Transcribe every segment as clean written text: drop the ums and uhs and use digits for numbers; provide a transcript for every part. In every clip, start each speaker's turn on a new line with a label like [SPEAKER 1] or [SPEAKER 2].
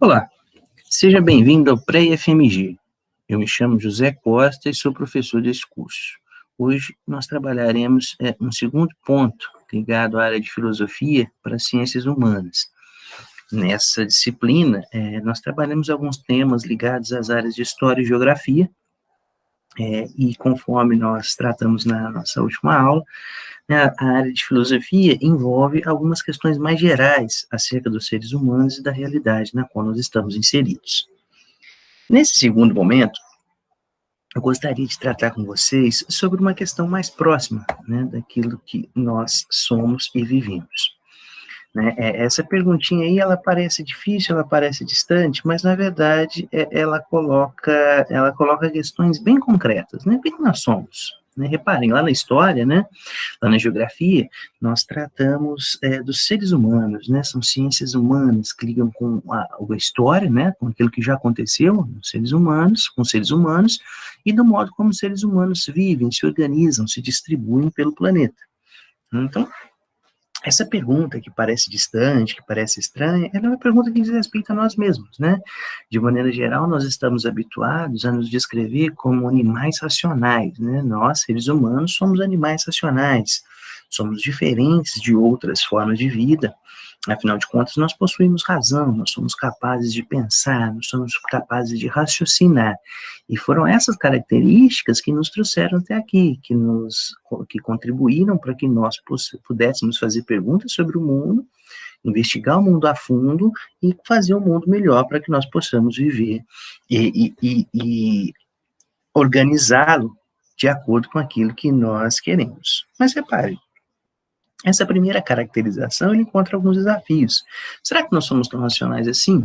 [SPEAKER 1] Olá, seja bem-vindo ao Pré-FMG. Eu me chamo José Costa e sou professor desse curso. Hoje nós trabalharemos um segundo ponto ligado à área de filosofia para as ciências humanas. Nessa disciplina, nós trabalhamos alguns temas ligados às áreas de história e geografia, e conforme nós tratamos na nossa última aula, né, a área de filosofia envolve algumas questões mais gerais acerca dos seres humanos e da realidade na qual nós estamos inseridos. Nesse segundo momento, eu gostaria de tratar com vocês sobre uma questão mais próxima, né, daquilo que nós somos e vivemos. Né? Essa perguntinha aí, ela parece difícil, ela parece distante, mas, na verdade, ela coloca questões bem concretas, né? O que nós somos? Né? Reparem, lá na história, né, lá na geografia, nós tratamos dos seres humanos, né? São ciências humanas que ligam com a história, né, com aquilo que já aconteceu nos seres humanos, com os seres humanos, e do modo como os seres humanos vivem, se organizam, se distribuem pelo planeta. Então, essa pergunta que parece distante, que parece estranha, ela é uma pergunta que diz respeito a nós mesmos, né? De maneira geral, nós estamos habituados a nos descrever como animais racionais, né? Nós, seres humanos, somos animais racionais, somos diferentes de outras formas de vida. Afinal de contas, nós possuímos razão, nós somos capazes de pensar, nós somos capazes de raciocinar. E foram essas características que nos trouxeram até aqui, que contribuíram para que nós pudéssemos fazer perguntas sobre o mundo, investigar o mundo a fundo e fazer um mundo melhor para que nós possamos viver e organizá-lo de acordo com aquilo que nós queremos. Mas repare, essa primeira caracterização, ele encontra alguns desafios. Será que nós somos tão racionais assim?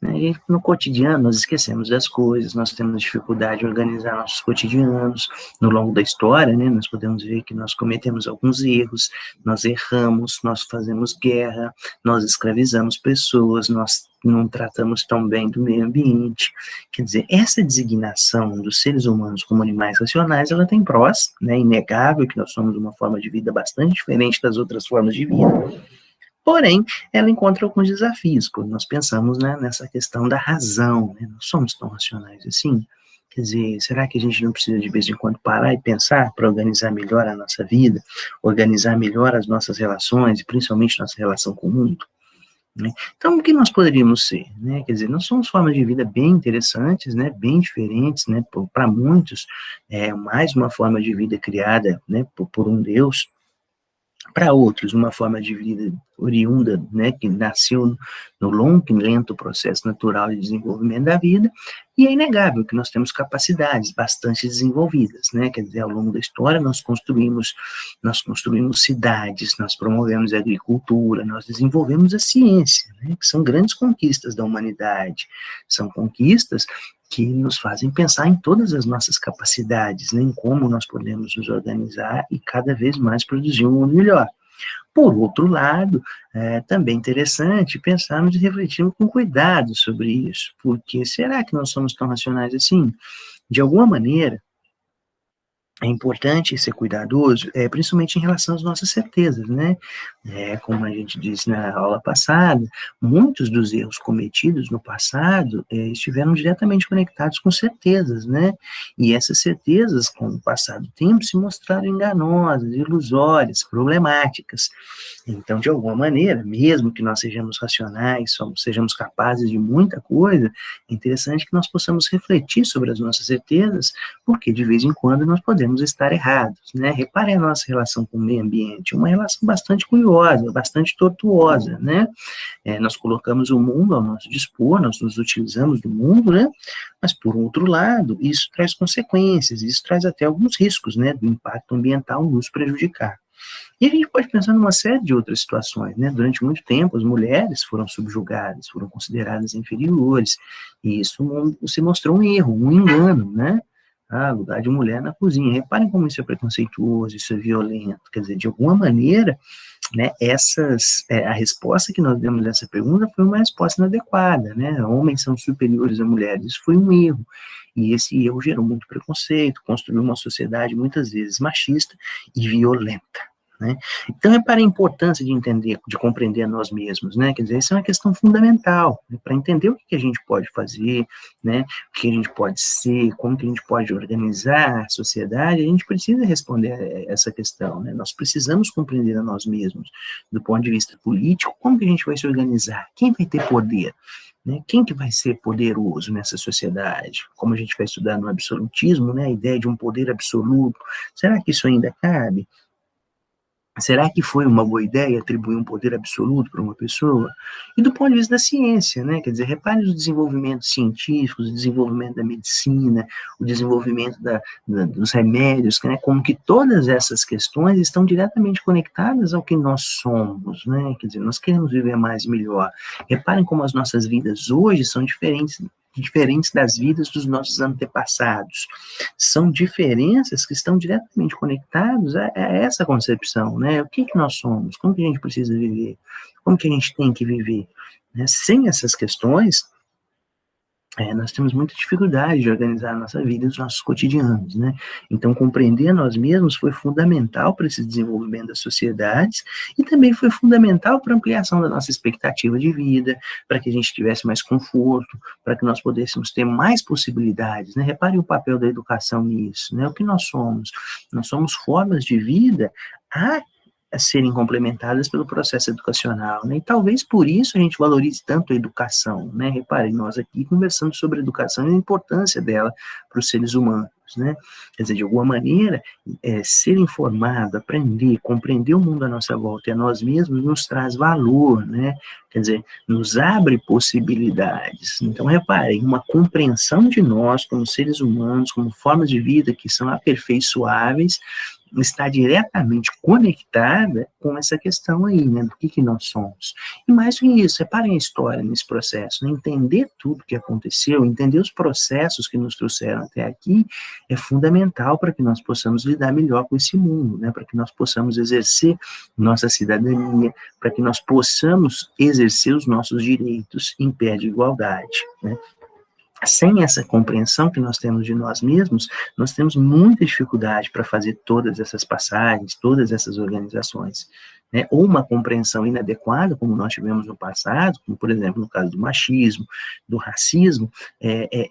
[SPEAKER 1] E no cotidiano, nós esquecemos das coisas, nós temos dificuldade de organizar nossos cotidianos. No longo da história, né, nós podemos ver que nós cometemos alguns erros, nós erramos, nós fazemos guerra, nós escravizamos pessoas, nós não tratamos tão bem do meio ambiente. Quer dizer, essa designação dos seres humanos como animais racionais, ela tem prós, né, inegável que nós somos uma forma de vida bastante diferente das outras formas de vida. Porém, ela encontra alguns desafios, quando nós pensamos, né, nessa questão da razão, né? Nós somos tão racionais assim? Quer dizer, será que a gente não precisa de vez em quando parar e pensar para organizar melhor a nossa vida, organizar melhor as nossas relações, e principalmente nossa relação com o mundo? Né? Então, o que nós poderíamos ser? Né? Quer dizer, nós somos formas de vida bem interessantes, né, bem diferentes, né, para muitos, mais uma forma de vida criada, né, por um Deus. Para outros, uma forma de vida oriunda, né, que nasceu no longo e lento processo natural de desenvolvimento da vida, e é inegável que nós temos capacidades bastante desenvolvidas, né, quer dizer, ao longo da história nós construímos cidades, nós promovemos a agricultura, nós desenvolvemos a ciência, né, que são grandes conquistas da humanidade, são conquistas que nos fazem pensar em todas as nossas capacidades, né, em como nós podemos nos organizar e cada vez mais produzir um mundo melhor. Por outro lado, também interessante pensarmos e refletirmos com cuidado sobre isso, porque será que nós somos tão racionais assim? De alguma maneira, é importante ser cuidadoso, principalmente em relação às nossas certezas, né? Como a gente disse na aula passada, muitos dos erros cometidos no passado estiveram diretamente conectados com certezas, né? E essas certezas, com o passar do tempo, se mostraram enganosas, ilusórias, problemáticas. Então, de alguma maneira, mesmo que nós sejamos racionais, sejamos capazes de muita coisa, é interessante que nós possamos refletir sobre as nossas certezas, porque de vez em quando nós podemos estar errados, né? Reparem a nossa relação com o meio ambiente, uma relação bastante curiosa, bastante tortuosa, né? Nós colocamos o mundo ao nosso dispor, nós nos utilizamos do mundo, né? Mas, por outro lado, isso traz consequências, isso traz até alguns riscos, né? Do impacto ambiental nos prejudicar. E a gente pode pensar numa série de outras situações, né? Durante muito tempo, as mulheres foram subjugadas, foram consideradas inferiores, e isso se mostrou um erro, um engano, né? Lugar de mulher na cozinha. Reparem como isso é preconceituoso, isso é violento. Quer dizer, de alguma maneira, né, a resposta que nós demos a essa pergunta foi uma resposta inadequada, né? Homens são superiores a mulheres. Isso foi um erro. E esse erro gerou muito preconceito, construiu uma sociedade muitas vezes machista e violenta. né? Então, repare a importância de entender, de compreender a nós mesmos, né? Quer dizer, isso é uma questão fundamental, né? Para entender o que a gente pode fazer, né? O que a gente pode ser, como que a gente pode organizar a sociedade, a gente precisa responder a essa questão, né? Nós precisamos compreender a nós mesmos, do ponto de vista político, como que a gente vai se organizar, quem vai ter poder, né? Quem que vai ser poderoso nessa sociedade? Como a gente vai estudar no absolutismo, né? A ideia de um poder absoluto, será que isso ainda cabe? Será que foi uma boa ideia atribuir um poder absoluto para uma pessoa? E do ponto de vista da ciência, né? Quer dizer, repare os desenvolvimentos científicos, o desenvolvimento da medicina, o desenvolvimento dos remédios, né? Como que todas essas questões estão diretamente conectadas ao que nós somos, né? Quer dizer, nós queremos viver mais e melhor. Reparem como as nossas vidas hoje são diferentes das vidas dos nossos antepassados. São diferenças que estão diretamente conectadas a essa concepção, né? O que nós somos, como que a gente precisa viver, como que a gente tem que viver, né? Sem essas questões, nós temos muita dificuldade de organizar a nossa vida e os nossos cotidianos, né? Então, compreender a nós mesmos foi fundamental para esse desenvolvimento das sociedades e também foi fundamental para a ampliação da nossa expectativa de vida, para que a gente tivesse mais conforto, para que nós pudéssemos ter mais possibilidades, né? Repare o papel da educação nisso, né? O que nós somos? Nós somos formas de vida a serem complementadas pelo processo educacional, né? E talvez por isso a gente valorize tanto a educação, né? Reparem, nós aqui conversando sobre a educação e a importância dela para os seres humanos, né? Quer dizer, de alguma maneira, ser informado, aprender, compreender o mundo à nossa volta e a nós mesmos nos traz valor, né? Quer dizer, nos abre possibilidades. Então, reparem, uma compreensão de nós como seres humanos, como formas de vida que são aperfeiçoáveis, está diretamente conectada com essa questão aí, né, do que nós somos. E mais do que isso, reparem a história nesse processo, né, entender tudo o que aconteceu, entender os processos que nos trouxeram até aqui, é fundamental para que nós possamos lidar melhor com esse mundo, né, para que nós possamos exercer nossa cidadania, para que nós possamos exercer os nossos direitos em pé de igualdade, né. Sem essa compreensão que nós temos de nós mesmos, nós temos muita dificuldade para fazer todas essas passagens, todas essas organizações, né? Ou uma compreensão inadequada, como nós tivemos no passado, como por exemplo no caso do machismo, do racismo,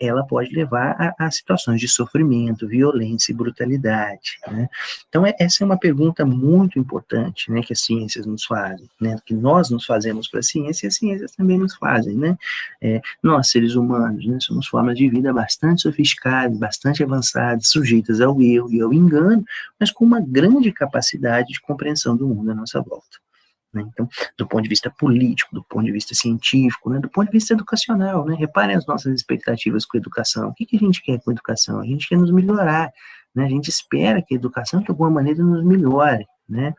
[SPEAKER 1] ela pode levar a situações de sofrimento, violência e brutalidade, né? Então essa é uma pergunta muito importante, né, que as ciências nos fazem, né, que nós nos fazemos para a ciência e as ciências também nos fazem, né? Nós, seres humanos, né, somos formas de vida bastante sofisticadas, bastante avançadas, sujeitas ao erro e ao engano, mas com uma grande capacidade de compreensão do mundo à nossa volta, né? Então, do ponto de vista político, do ponto de vista científico, né, do ponto de vista educacional, né, reparem as nossas expectativas com a educação. O que a gente quer com a educação? A gente quer nos melhorar, né? A gente espera que a educação, de alguma maneira, nos melhore, né?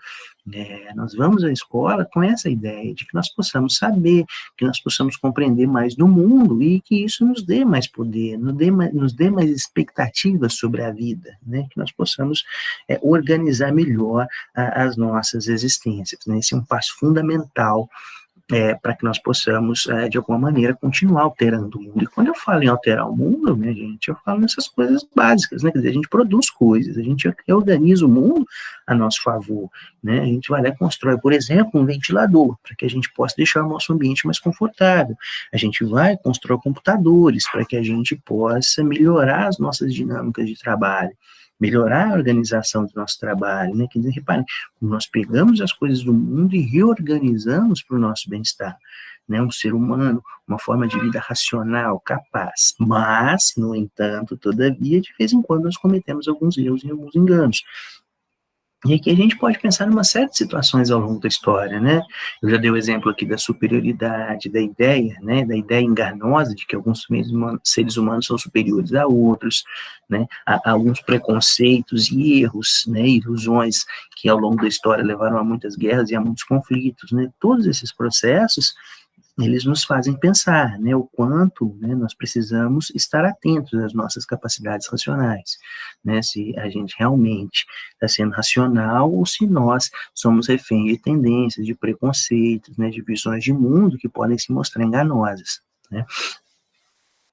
[SPEAKER 1] Nós vamos à escola com essa ideia de que nós possamos saber, que nós possamos compreender mais do mundo e que isso nos dê mais poder, nos dê mais expectativas sobre a vida, né? Que nós possamos organizar melhor as nossas existências, né? Esse é um passo fundamental para que nós possamos, de alguma maneira, continuar alterando o mundo. E quando eu falo em alterar o mundo, minha gente, eu falo nessas coisas básicas, né? Quer dizer, a gente produz coisas, a gente organiza o mundo a nosso favor, né? A gente vai lá e constrói, por exemplo, um ventilador, para que a gente possa deixar o nosso ambiente mais confortável. A gente vai e constrói computadores, para que a gente possa melhorar as nossas dinâmicas de trabalho, melhorar a organização do nosso trabalho, né? Quer dizer, reparem, nós pegamos as coisas do mundo e reorganizamos para o nosso bem-estar, né? Um ser humano, uma forma de vida racional, capaz, mas, no entanto, todavia, de vez em quando nós cometemos alguns erros e alguns enganos. E aqui a gente pode pensar em uma série de situações ao longo da história, né? Eu já dei o exemplo aqui da superioridade, da ideia, né? Da ideia enganosa de que alguns seres humanos são superiores a outros, né? Há alguns preconceitos e erros, né? Ilusões que ao longo da história levaram a muitas guerras e a muitos conflitos, né? Todos esses processos, eles nos fazem pensar, né, o quanto, né, nós precisamos estar atentos às nossas capacidades racionais, né, se a gente realmente está sendo racional ou se nós somos reféns de tendências, de preconceitos, né, de visões de mundo que podem se mostrar enganosas, né.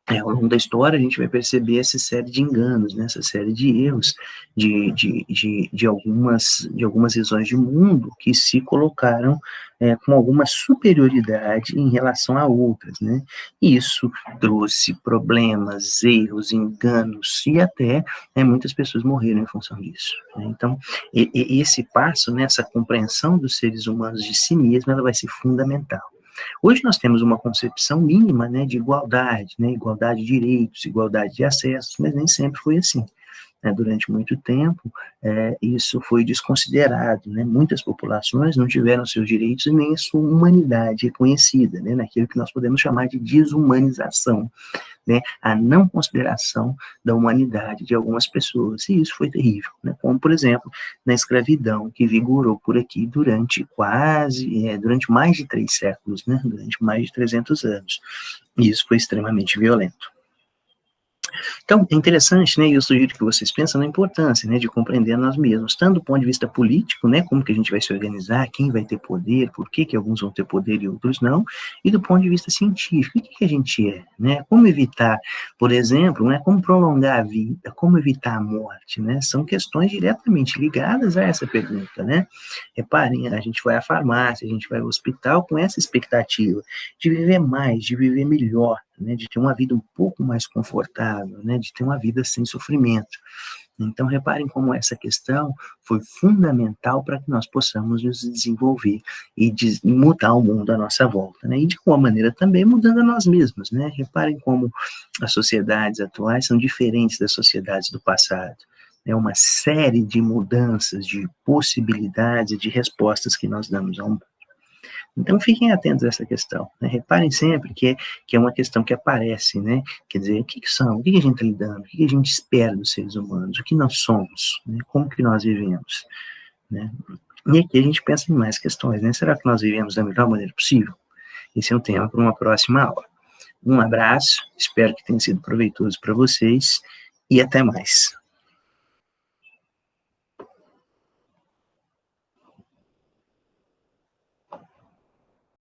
[SPEAKER 1] Ao longo da história, a gente vai perceber essa série de enganos, né, essa série de erros de algumas visões de mundo que se colocaram com alguma superioridade em relação a outras, né? E isso trouxe problemas, erros, enganos e até muitas pessoas morreram em função disso, né? Então, esse passo, né, essa compreensão dos seres humanos de si mesmo, ela vai ser fundamental. Hoje nós temos uma concepção mínima, né, de igualdade, né, igualdade de direitos, igualdade de acessos, mas nem sempre foi assim, né? Durante muito tempo, isso foi desconsiderado, né? Muitas populações não tiveram seus direitos e nem a sua humanidade reconhecida, né? Naquilo que nós podemos chamar de desumanização, né, a não consideração da humanidade de algumas pessoas, e isso foi terrível, né, como, por exemplo, na escravidão, que vigorou por aqui durante mais de 3 séculos, né, durante mais de 300 anos, e isso foi extremamente violento. Então, é interessante, né, e eu sugiro que vocês pensem na importância, né, de compreender nós mesmos, tanto do ponto de vista político, né, como que a gente vai se organizar, quem vai ter poder, por que que alguns vão ter poder e outros não, e do ponto de vista científico, o que que a gente é, né, como evitar, por exemplo, né, como prolongar a vida, como evitar a morte, né, são questões diretamente ligadas a essa pergunta, né. Reparem, a gente vai à farmácia, a gente vai ao hospital com essa expectativa de viver mais, de viver melhor, né, de ter uma vida um pouco mais confortável, né, de ter uma vida sem sofrimento. Então, reparem como essa questão foi fundamental para que nós possamos nos desenvolver e mudar o mundo à nossa volta, né? E de alguma maneira também mudando a nós mesmos, né? Reparem como as sociedades atuais são diferentes das sociedades do passado. É uma série de mudanças, de possibilidades, de respostas que nós damos ao mundo. Então, fiquem atentos a essa questão, né? Reparem sempre que é uma questão que aparece, né? Quer dizer, o que são? O que a gente está lidando? O que a gente espera dos seres humanos? O que nós somos? Né? Como que nós vivemos? Né? E aqui a gente pensa em mais questões, né? Será que nós vivemos da melhor maneira possível? Esse é um tema para uma próxima aula. Um abraço, espero que tenha sido proveitoso para vocês e até mais.